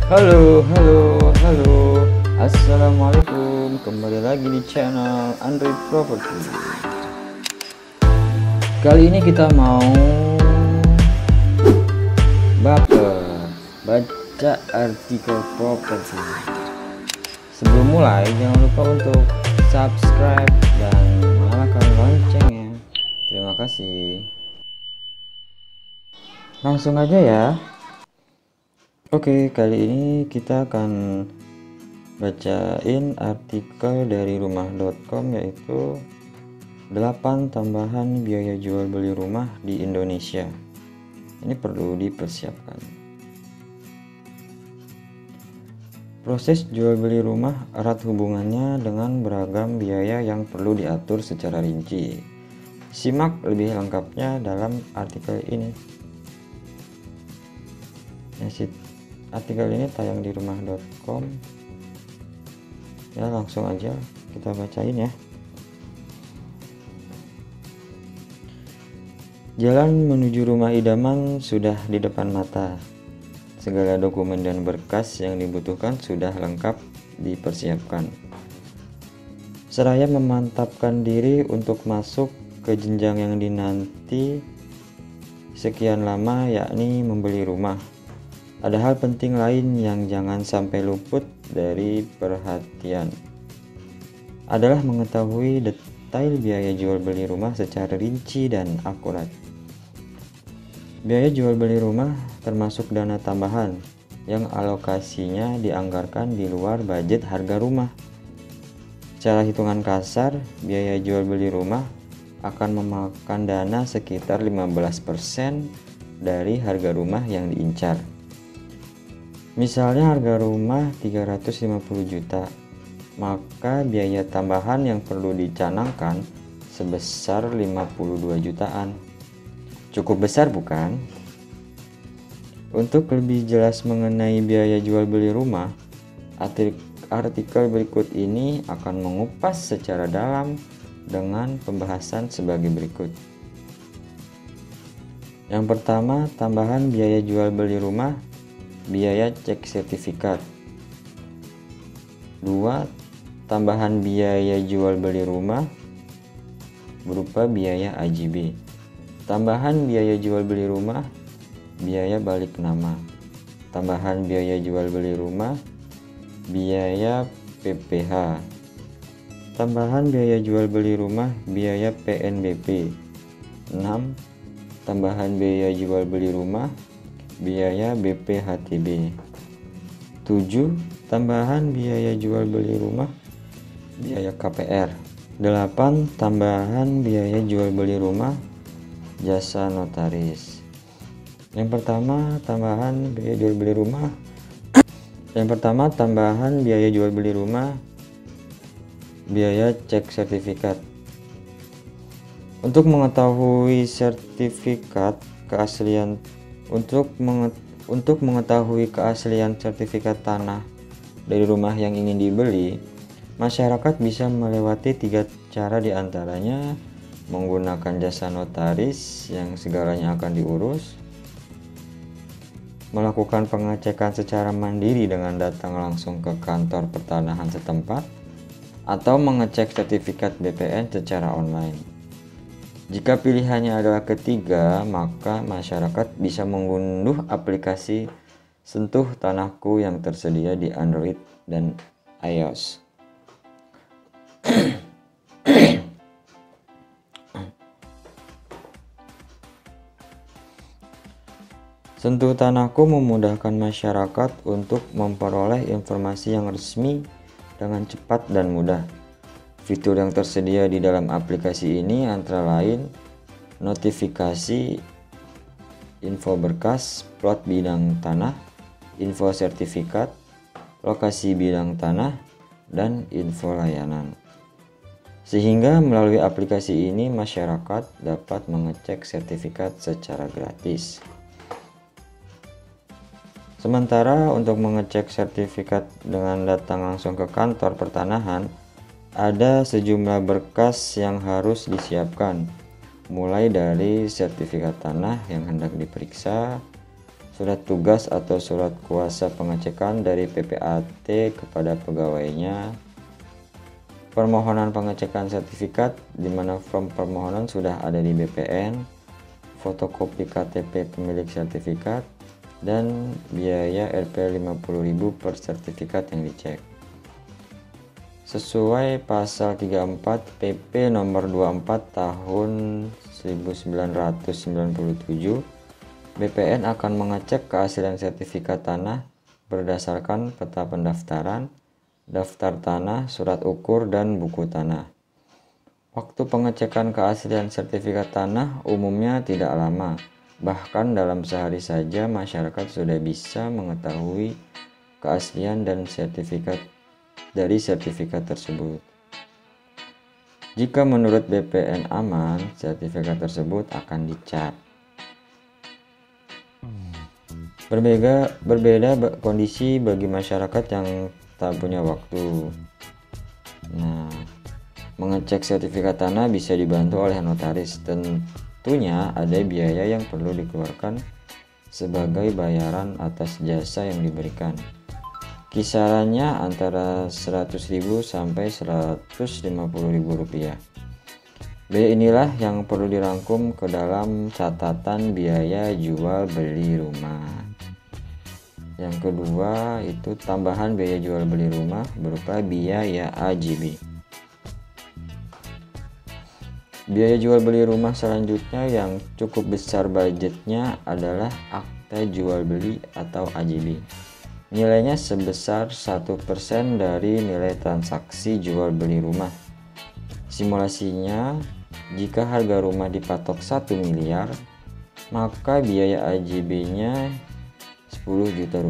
Halo, halo, halo. Assalamualaikum. Kembali lagi di channel Android Property. Kali ini kita mau baca artikel properti. Sebelum mulai, jangan lupa untuk subscribe dan nyalakan loncengnya. Terima kasih. Langsung aja ya. Oke, kali ini kita akan bacain artikel dari rumah.com, yaitu 8 tambahan biaya jual beli rumah di Indonesia. Ini perlu dipersiapkan. Proses jual beli rumah erat hubungannya dengan beragam biaya yang perlu diatur secara rinci. Simak lebih lengkapnya dalam artikel ini. Artikel ini tayang di rumah.com. Ya, langsung aja kita bacain ya. Jalan menuju rumah idaman sudah di depan mata. Segala dokumen dan berkas yang dibutuhkan sudah lengkap dipersiapkan. Seraya memantapkan diri untuk masuk ke jenjang yang dinanti sekian lama, yakni membeli rumah. Ada hal penting lain yang jangan sampai luput dari perhatian, adalah mengetahui detail biaya jual beli rumah secara rinci dan akurat. Biaya jual beli rumah termasuk dana tambahan yang alokasinya dianggarkan di luar budget harga rumah. Secara hitungan kasar, biaya jual beli rumah akan memakan dana sekitar 15% dari harga rumah yang diincar. Misalnya harga rumah 350 juta, maka biaya tambahan yang perlu dicanangkan sebesar 52 jutaan. Cukup besar bukan? Untuk lebih jelas mengenai biaya jual beli rumah, artikel berikut ini akan mengupas secara dalam dengan pembahasan sebagai berikut. Yang pertama, tambahan biaya jual beli rumah, biaya cek sertifikat. 2. Tambahan biaya jual beli rumah berupa biaya AJB. Tambahan biaya jual beli rumah, biaya balik nama. Tambahan biaya jual beli rumah, biaya PPH. Tambahan biaya jual beli rumah, biaya PNBP. 6. Tambahan biaya jual beli rumah, biaya BPHTB. 7. Tambahan biaya jual beli rumah, biaya KPR. 8. Tambahan biaya jual beli rumah, jasa notaris. Yang pertama, tambahan biaya jual beli rumah. Tambahan biaya jual beli rumah, biaya cek sertifikat. Untuk mengetahui sertifikat keaslian Untuk mengetahui keaslian sertifikat tanah dari rumah yang ingin dibeli, masyarakat bisa melewati 3 cara, diantaranya menggunakan jasa notaris yang segalanya akan diurus, melakukan pengecekan secara mandiri dengan datang langsung ke kantor pertanahan setempat, atau mengecek sertifikat BPN secara online. Jika pilihannya adalah ketiga, maka masyarakat bisa mengunduh aplikasi Sentuh Tanahku yang tersedia di Android dan iOS. Sentuh Tanahku memudahkan masyarakat untuk memperoleh informasi yang resmi dengan cepat dan mudah. Fitur yang tersedia di dalam aplikasi ini antara lain notifikasi, info berkas, plot bidang tanah, info sertifikat, lokasi bidang tanah, dan info layanan. Sehingga melalui aplikasi ini masyarakat dapat mengecek sertifikat secara gratis. Sementara untuk mengecek sertifikat dengan datang langsung ke kantor pertanahan, ada sejumlah berkas yang harus disiapkan, mulai dari sertifikat tanah yang hendak diperiksa, surat tugas atau surat kuasa pengecekan dari PPAT kepada pegawainya, permohonan pengecekan sertifikat di mana form permohonan sudah ada di BPN, fotokopi KTP pemilik sertifikat, dan biaya Rp 50.000 per sertifikat yang dicek. Sesuai pasal 34 PP nomor 24 tahun 1997, BPN akan mengecek keaslian sertifikat tanah berdasarkan peta pendaftaran, daftar tanah, surat ukur, dan buku tanah. Waktu pengecekan keaslian sertifikat tanah umumnya tidak lama, bahkan dalam sehari saja masyarakat sudah bisa mengetahui keaslian dan sertifikat dari sertifikat tersebut. Jika menurut BPN aman, sertifikat tersebut akan dicap. Berbeda kondisi bagi masyarakat yang tak punya waktu. Nah, mengecek sertifikat tanah bisa dibantu oleh notaris. Tentunya ada biaya yang perlu dikeluarkan sebagai bayaran atas jasa yang diberikan. Kisarannya antara Rp100.000 sampai Rp150.000. Biaya inilah yang perlu dirangkum ke dalam catatan biaya jual beli rumah. Yang kedua itu tambahan biaya jual beli rumah berupa biaya AJB. Biaya jual beli rumah selanjutnya yang cukup besar budgetnya adalah akta jual beli atau AJB. Nilainya sebesar 1% dari nilai transaksi jual beli rumah. Simulasinya, jika harga rumah dipatok 1 miliar, maka biaya AJB-nya Rp10 juta.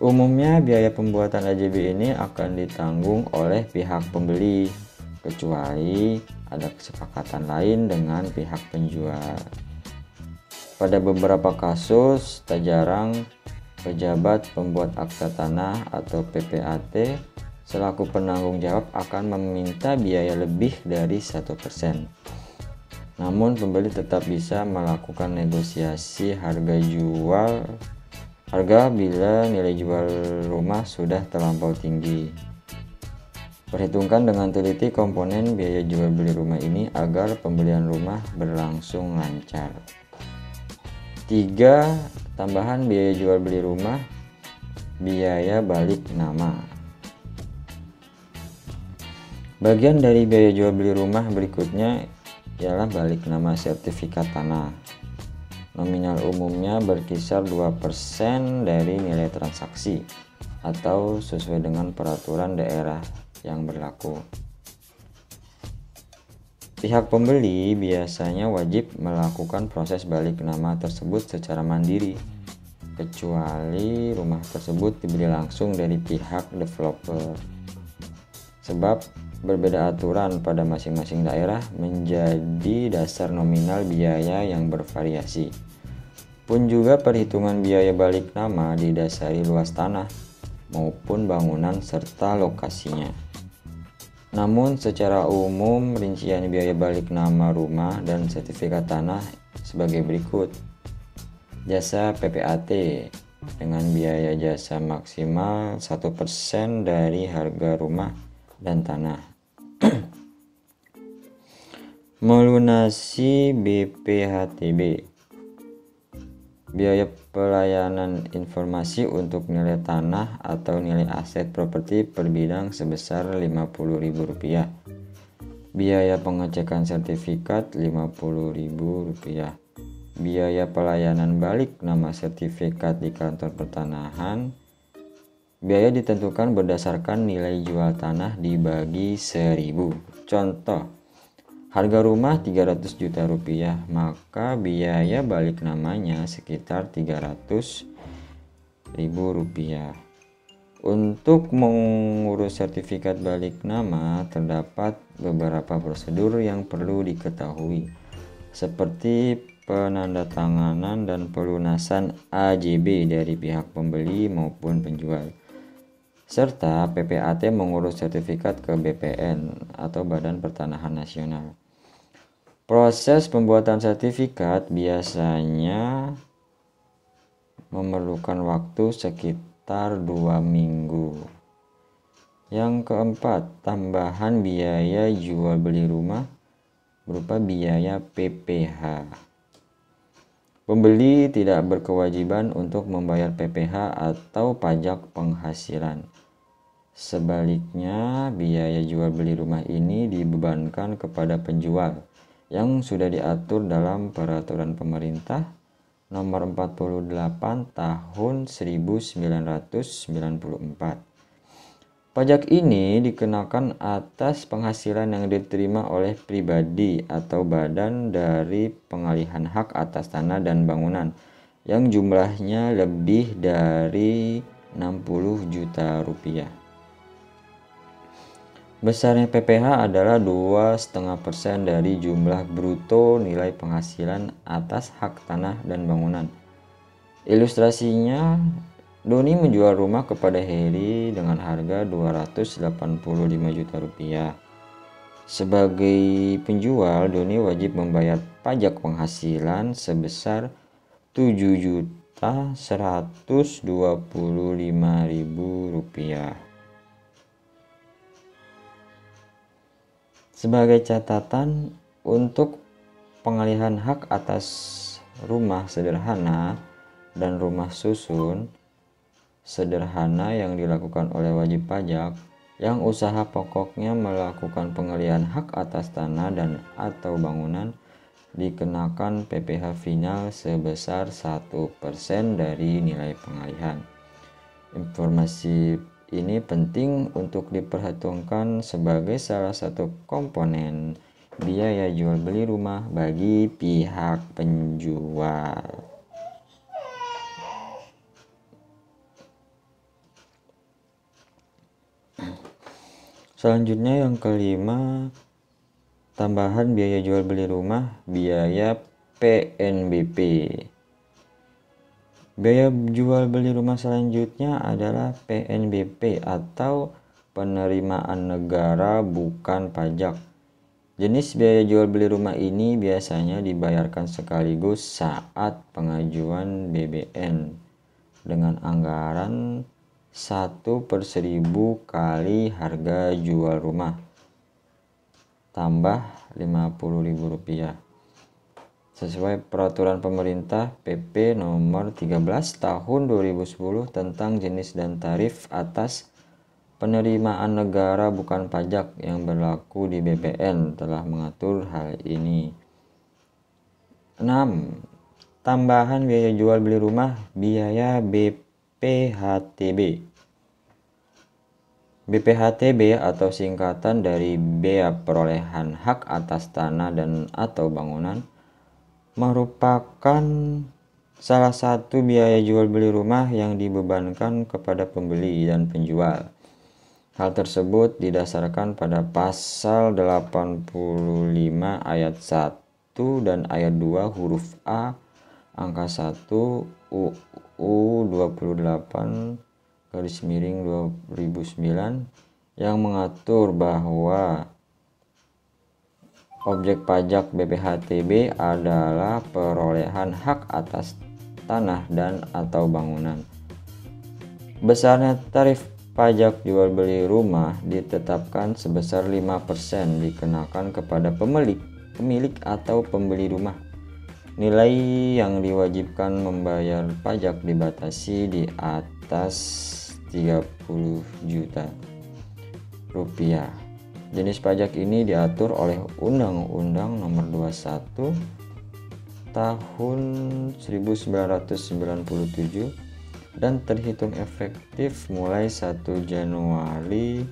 Umumnya biaya pembuatan AJB ini akan ditanggung oleh pihak pembeli, kecuali ada kesepakatan lain dengan pihak penjual. Pada beberapa kasus, tak jarang pejabat pembuat akta tanah atau PPAT selaku penanggung jawab akan meminta biaya lebih dari 1%. Namun pembeli tetap bisa melakukan negosiasi harga bila nilai jual rumah sudah terlampau tinggi. Perhitungkan dengan teliti komponen biaya jual beli rumah ini agar pembelian rumah berlangsung lancar. 3. Tambahan biaya jual beli rumah, biaya balik nama. Bagian dari biaya jual beli rumah berikutnya ialah balik nama sertifikat tanah. Nominal umumnya berkisar 2% dari nilai transaksi atau sesuai dengan peraturan daerah yang berlaku. Pihak pembeli biasanya wajib melakukan proses balik nama tersebut secara mandiri, kecuali rumah tersebut dibeli langsung dari pihak developer. Sebab berbeda aturan pada masing-masing daerah menjadi dasar nominal biaya yang bervariasi. Pun juga perhitungan biaya balik nama didasari luas tanah maupun bangunan serta lokasinya. Namun secara umum rincian biaya balik nama rumah dan sertifikat tanah sebagai berikut. Jasa PPAT dengan biaya jasa maksimal 1% dari harga rumah dan tanah. Melunasi BPHTB, biaya pelayanan informasi untuk nilai tanah atau nilai aset properti per bidang sebesar Rp50.000. Biaya pengecekan sertifikat Rp50.000. Biaya pelayanan balik nama sertifikat di kantor pertanahan. Biaya ditentukan berdasarkan nilai jual tanah dibagi 1.000. Contoh, harga rumah Rp300 juta, maka biaya balik namanya sekitar Rp300.000. Untuk mengurus sertifikat balik nama terdapat beberapa prosedur yang perlu diketahui, seperti penandatanganan dan pelunasan AJB dari pihak pembeli maupun penjual, serta PPAT mengurus sertifikat ke BPN atau Badan Pertanahan Nasional. Proses pembuatan sertifikat biasanya memerlukan waktu sekitar 2 minggu. Yang keempat, tambahan biaya jual beli rumah berupa biaya PPh. Pembeli tidak berkewajiban untuk membayar PPh atau pajak penghasilan. Sebaliknya, biaya jual beli rumah ini dibebankan kepada penjual yang sudah diatur dalam Peraturan Pemerintah Nomor 48 Tahun 1994. Pajak ini dikenakan atas penghasilan yang diterima oleh pribadi atau badan dari pengalihan hak atas tanah dan bangunan yang jumlahnya lebih dari 60 juta rupiah. Besarnya PPh adalah 2,5% dari jumlah bruto nilai penghasilan atas hak tanah dan bangunan. Ilustrasinya, Doni menjual rumah kepada Heri dengan harga 285 juta rupiah. Sebagai penjual, Doni wajib membayar pajak penghasilan sebesar 7.125.000 rupiah. Sebagai catatan, untuk pengalihan hak atas rumah sederhana dan rumah susun sederhana yang dilakukan oleh wajib pajak yang usaha pokoknya melakukan pengalihan hak atas tanah dan atau bangunan dikenakan PPh final sebesar 1% dari nilai pengalihan. Informasi ini penting untuk diperhitungkan sebagai salah satu komponen biaya jual beli rumah bagi pihak penjual. Selanjutnya yang kelima, tambahan biaya jual beli rumah, biaya PNBP. Biaya jual beli rumah selanjutnya adalah PNBP atau penerimaan negara bukan pajak. Jenis biaya jual beli rumah ini biasanya dibayarkan sekaligus saat pengajuan BBN dengan anggaran 1/1000 kali harga jual rumah tambah Rp50.000 sesuai Peraturan Pemerintah PP Nomor 13 Tahun 2010 tentang jenis dan tarif atas penerimaan negara bukan pajak yang berlaku di BBN telah mengatur hal ini. 6. Tambahan biaya jual beli rumah, biaya BPHTB. BPHTB atau singkatan dari Bea Perolehan Hak Atas Tanah dan atau Bangunan merupakan salah satu biaya jual beli rumah yang dibebankan kepada pembeli dan penjual. Hal tersebut didasarkan pada pasal 85 ayat 1 dan ayat 2 huruf A angka 1 UU 28/2009 yang mengatur bahwa objek pajak BPHTB adalah perolehan hak atas tanah dan atau bangunan. Besarnya tarif pajak jual beli rumah ditetapkan sebesar 5% dikenakan kepada pemilik atau pembeli rumah. Nilai yang diwajibkan membayar pajak dibatasi di atas 30 juta rupiah. Jenis pajak ini diatur oleh Undang-Undang Nomor 21 Tahun 1997 dan terhitung efektif mulai 1 Januari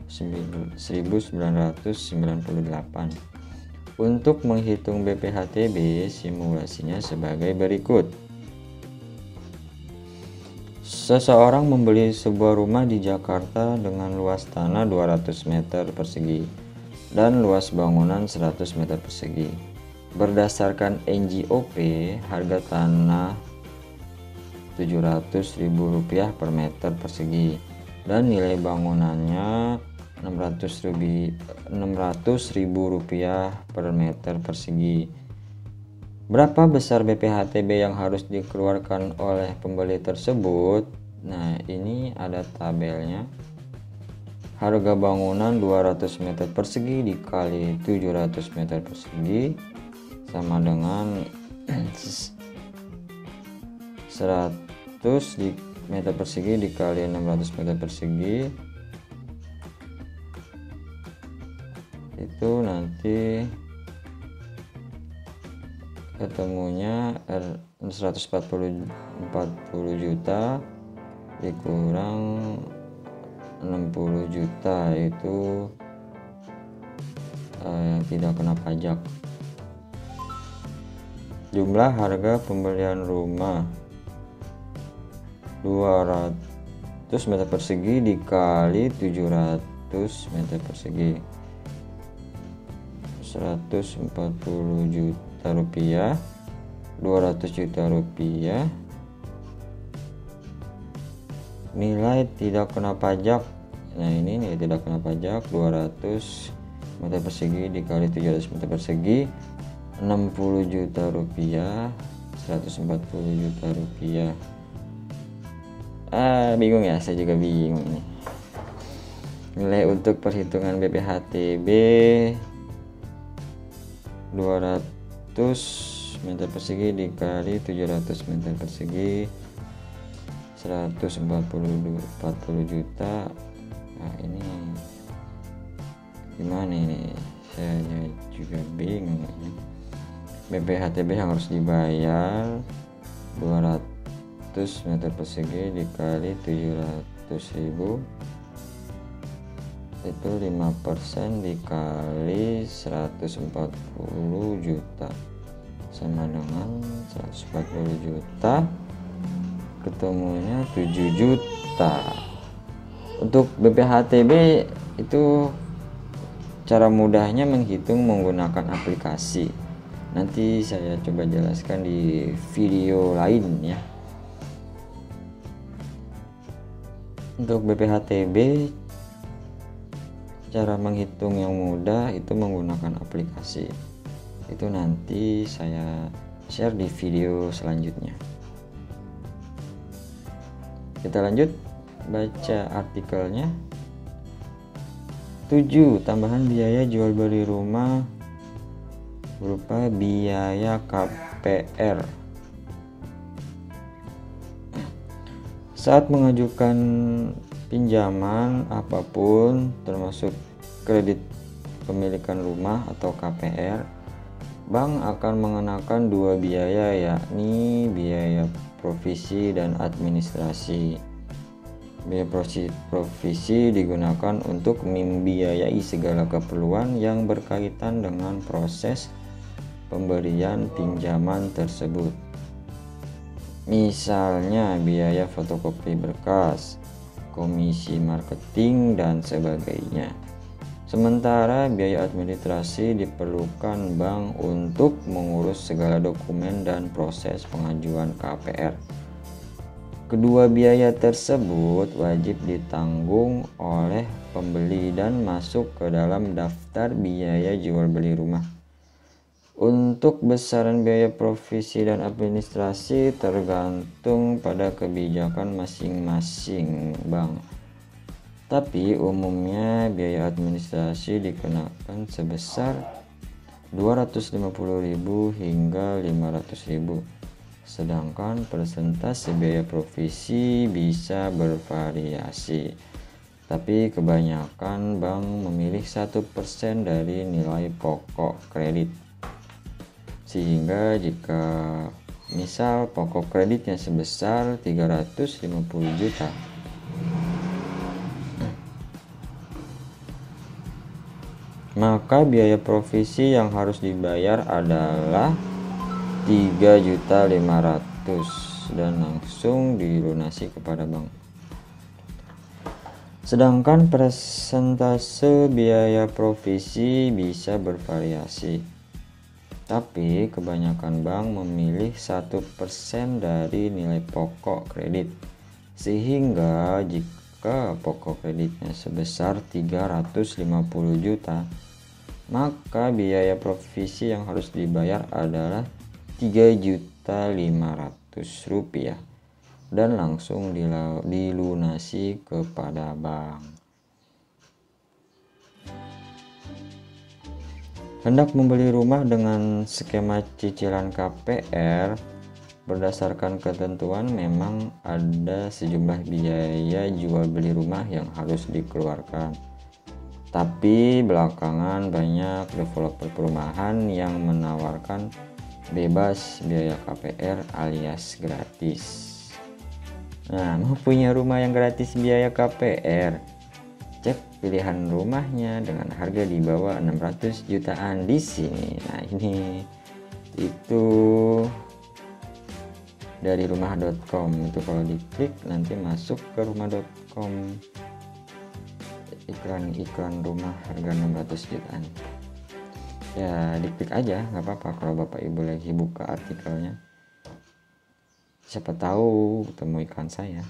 1998. Untuk menghitung BPHTB, simulasinya sebagai berikut. Seseorang membeli sebuah rumah di Jakarta dengan luas tanah 200 meter persegi dan luas bangunan 100 meter persegi. Berdasarkan NJOP, harga tanah Rp700.000 per meter persegi dan nilai bangunannya Rp600.000 per meter persegi. Berapa besar BPHTB yang harus dikeluarkan oleh pembeli tersebut? Nah, ini ada tabelnya. Harga bangunan 200 meter persegi dikali 700 meter persegi sama dengan 100 meter persegi dikali 600 meter persegi, itu nanti ketemunya 140 juta dikurang 60 juta, itu tidak kena pajak. Jumlah harga pembelian rumah 200 meter persegi dikali 700 meter persegi, 140 juta rupiah, 200 juta rupiah. Nilai tidak kena pajak. Nah, ini nilai tidak kena pajak 200 meter persegi dikali 700 meter persegi, 60 juta rupiah, 140 juta rupiah. Bingung ya, saya juga bingung ini. Nilai untuk perhitungan BPHTB 200 meter persegi dikali 700 meter persegi, 140 juta. Nah, ini gimana ini, saya juga bingung ini. BPHTB yang harus dibayar 200 meter persegi dikali 700.000, itu 5% dikali 140 juta sama dengan 140 juta, ketemunya 7 juta. Untuk BPHTB itu cara mudahnya menghitung menggunakan aplikasi. Nanti saya coba jelaskan di video lain ya. Untuk BPHTB cara menghitung yang mudah itu menggunakan aplikasi. Itu nanti saya share di video selanjutnya. Kita lanjut baca artikelnya. 7. Tambahan biaya jual beli rumah berupa biaya KPR. Saat mengajukan pinjaman apapun termasuk kredit pemilikan rumah atau KPR, bank akan mengenakan dua biaya, yakni biaya provisi dan administrasi. Biaya provisi digunakan untuk membiayai segala keperluan yang berkaitan dengan proses pemberian pinjaman tersebut. Misalnya biaya fotokopi berkas, komisi marketing, dan sebagainya. Sementara biaya administrasi diperlukan bank untuk mengurus segala dokumen dan proses pengajuan KPR. Kedua biaya tersebut wajib ditanggung oleh pembeli dan masuk ke dalam daftar biaya jual beli rumah. Untuk besaran biaya provisi dan administrasi tergantung pada kebijakan masing-masing bank. Tapi umumnya biaya administrasi dikenakan sebesar 250.000 hingga 500.000. Sedangkan persentase biaya provisi bisa bervariasi. Tapi kebanyakan bank memilih 1% dari nilai pokok kredit. Sehingga jika misal pokok kreditnya sebesar 350 juta, maka biaya provisi yang harus dibayar adalah 3.500.000 dan langsung dilunasi kepada bank. Sedangkan persentase biaya provisi bisa bervariasi. Tapi kebanyakan bank memilih 1% dari nilai pokok kredit. Sehingga jika pokok kreditnya sebesar 350 juta, maka biaya provisi yang harus dibayar adalah Rp3.500.000 dan langsung dilunasi kepada bank. Hendak membeli rumah dengan skema cicilan KPR, berdasarkan ketentuan memang ada sejumlah biaya jual beli rumah yang harus dikeluarkan. Tapi belakangan banyak developer perumahan yang menawarkan bebas biaya KPR alias gratis. Nah, mau punya rumah yang gratis biaya KPR? Cek pilihan rumahnya dengan harga di bawah 600 jutaan di sini. Nah, ini itu dari rumah.com. Itu kalau diklik nanti masuk ke rumah.com. Iklan rumah harga 600 jutaan. Ya diklik aja, nggak apa-apa kalau bapak ibu lagi buka artikelnya, siapa tahu ketemu iklan saya.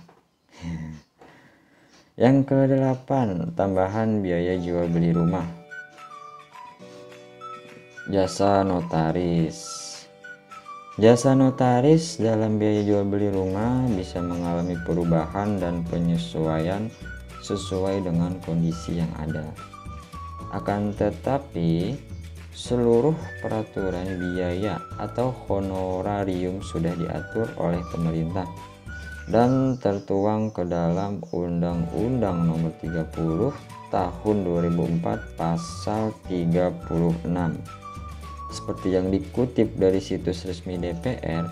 Yang ke-8, tambahan biaya jual beli rumah. Jasa notaris. Jasa notaris dalam biaya jual beli rumah bisa mengalami perubahan dan penyesuaian sesuai dengan kondisi yang ada. Akan tetapi seluruh peraturan biaya atau honorarium sudah diatur oleh pemerintah dan tertuang ke dalam Undang-Undang Nomor 30 Tahun 2004 Pasal 36. Seperti yang dikutip dari situs resmi DPR,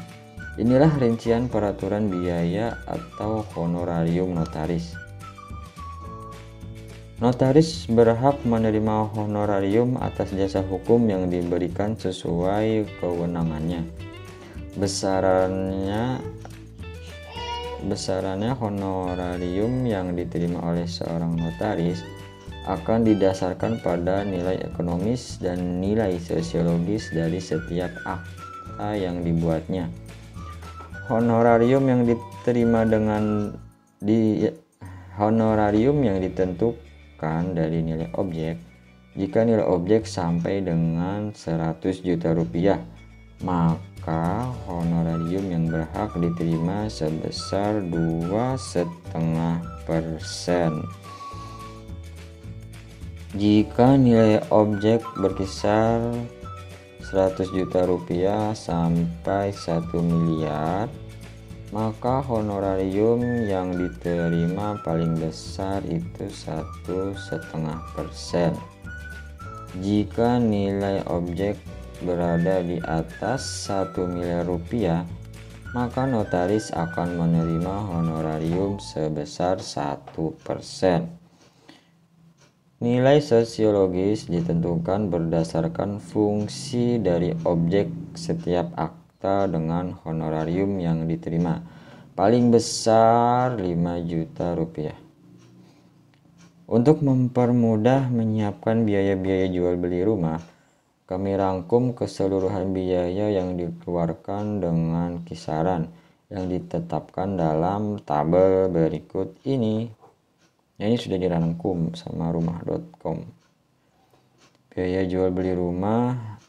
inilah rincian peraturan biaya atau honorarium notaris. Notaris berhak menerima honorarium atas jasa hukum yang diberikan sesuai kewenangannya. Besarannya honorarium yang diterima oleh seorang notaris akan didasarkan pada nilai ekonomis dan nilai sosiologis dari setiap akta yang dibuatnya. Honorarium yang ditentukan dari nilai objek. Jika nilai objek sampai dengan 100 juta rupiah, maka honorarium yang berhak diterima sebesar 2,5%. Jika nilai objek berkisar 100 juta rupiah sampai 1 miliar, maka honorarium yang diterima paling besar itu 1,5%. Jika nilai objek berada di atas 1 miliar rupiah, maka notaris akan menerima honorarium sebesar 1%. Nilai sosiologis ditentukan berdasarkan fungsi dari objek setiap akta dengan honorarium yang diterima paling besar 5 juta rupiah. Untuk mempermudah menyiapkan biaya-biaya jual beli rumah, kami rangkum keseluruhan biaya yang dikeluarkan dengan kisaran yang ditetapkan dalam tabel berikut ini. Ini sudah dirangkum sama rumah.com. Biaya jual beli rumah,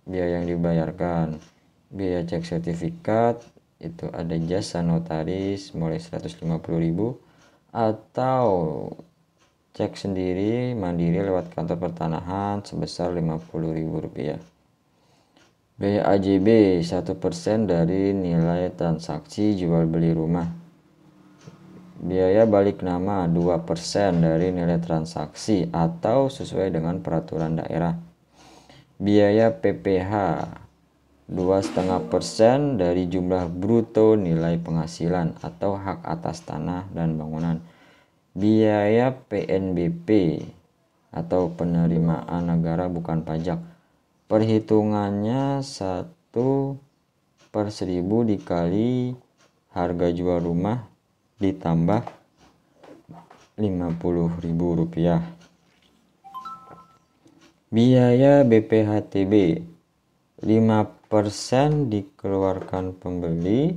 biaya yang dibayarkan, biaya cek sertifikat, itu ada jasa notaris mulai 150.000 atau cek sendiri mandiri lewat kantor pertanahan sebesar 50.000 rupiah. Biaya AJB 1% dari nilai transaksi jual beli rumah. Biaya balik nama 2% dari nilai transaksi atau sesuai dengan peraturan daerah. Biaya PPH 2,5% dari jumlah bruto nilai penghasilan atau hak atas tanah dan bangunan. Biaya PNBP atau penerimaan negara bukan pajak. Perhitungannya 1/1000 dikali harga jual rumah ditambah 50.000 rupiah. Biaya BPHTB 5% dikeluarkan pembeli,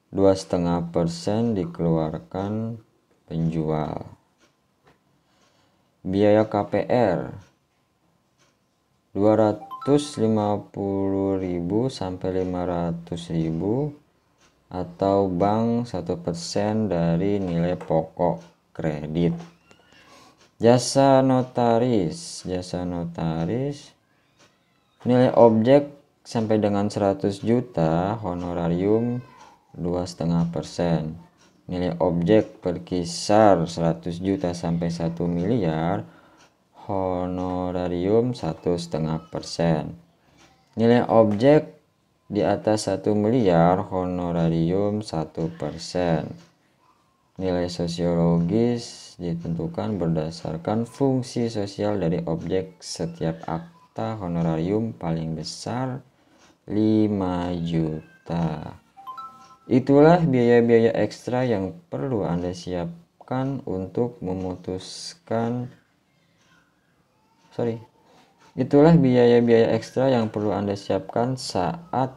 2,5% dikeluarkan penjual. Biaya KPR 450.000 sampai 500.000 atau bank 1% dari nilai pokok kredit. Jasa notaris nilai objek sampai dengan 100 juta, honorarium 2,5%. Nilai objek berkisar 100 juta sampai 1 miliar, honorarium 1,5%. Nilai objek di atas 1 miliar, honorarium 1%. Nilai sosiologis ditentukan berdasarkan fungsi sosial dari objek setiap akta, honorarium paling besar 5 juta. Itulah biaya-biaya ekstra yang perlu Anda siapkan untuk memutuskan Itulah biaya-biaya ekstra yang perlu Anda siapkan saat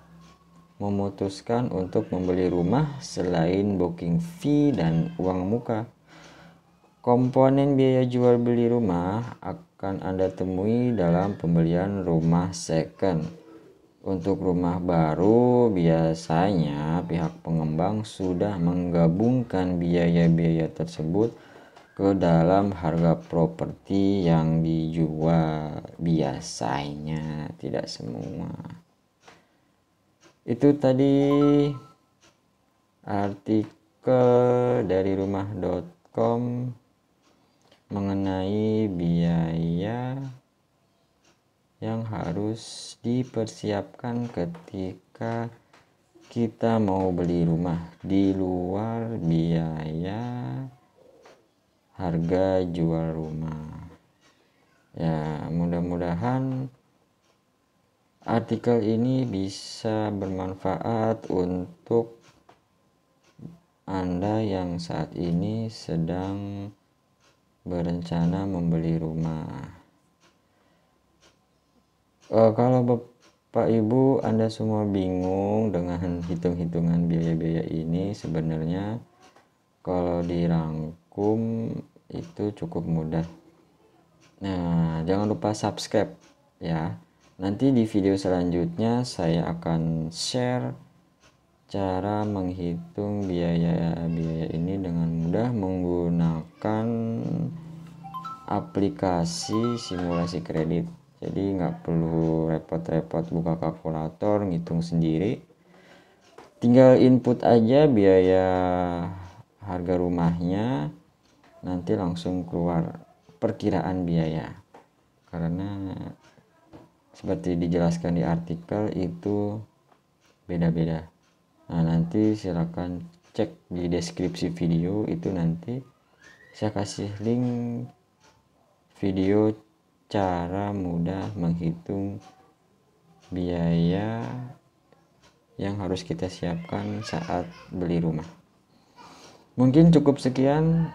memutuskan untuk membeli rumah selain booking fee dan uang muka. Komponen biaya jual beli rumah akan Anda temui dalam pembelian rumah second. Untuk rumah baru, biasanya pihak pengembang sudah menggabungkan biaya-biaya tersebut ke dalam harga properti yang dijual. Biasanya, tidak semua. Itu tadi artikel dari rumah.com mengenai biaya yang harus dipersiapkan ketika kita mau beli rumah di luar biaya harga jual rumah. Ya, mudah-mudahan artikel ini bisa bermanfaat untuk Anda yang saat ini sedang berencana membeli rumah. Kalau Bapak Ibu Anda semua bingung dengan hitung-hitungan biaya-biaya ini, sebenarnya kalau dirangkum itu cukup mudah. Nah, jangan lupa subscribe ya. Nanti di video selanjutnya saya akan share cara menghitung biaya-biaya ini dengan mudah menggunakan aplikasi simulasi kredit. Jadi nggak perlu repot-repot buka kalkulator ngitung sendiri. Tinggal input aja biaya harga rumahnya, nanti langsung keluar perkiraan biaya. Karena seperti dijelaskan di artikel itu beda-beda. Nah, nanti silakan cek di deskripsi video, itu nanti saya kasih link video cara mudah menghitung biaya yang harus kita siapkan saat beli rumah. Mungkin cukup sekian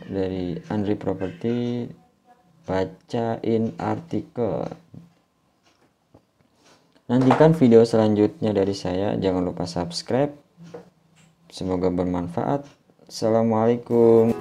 dari Andri Property, bacain artikel. Nantikan video selanjutnya dari saya, jangan lupa subscribe. Semoga bermanfaat. Assalamualaikum.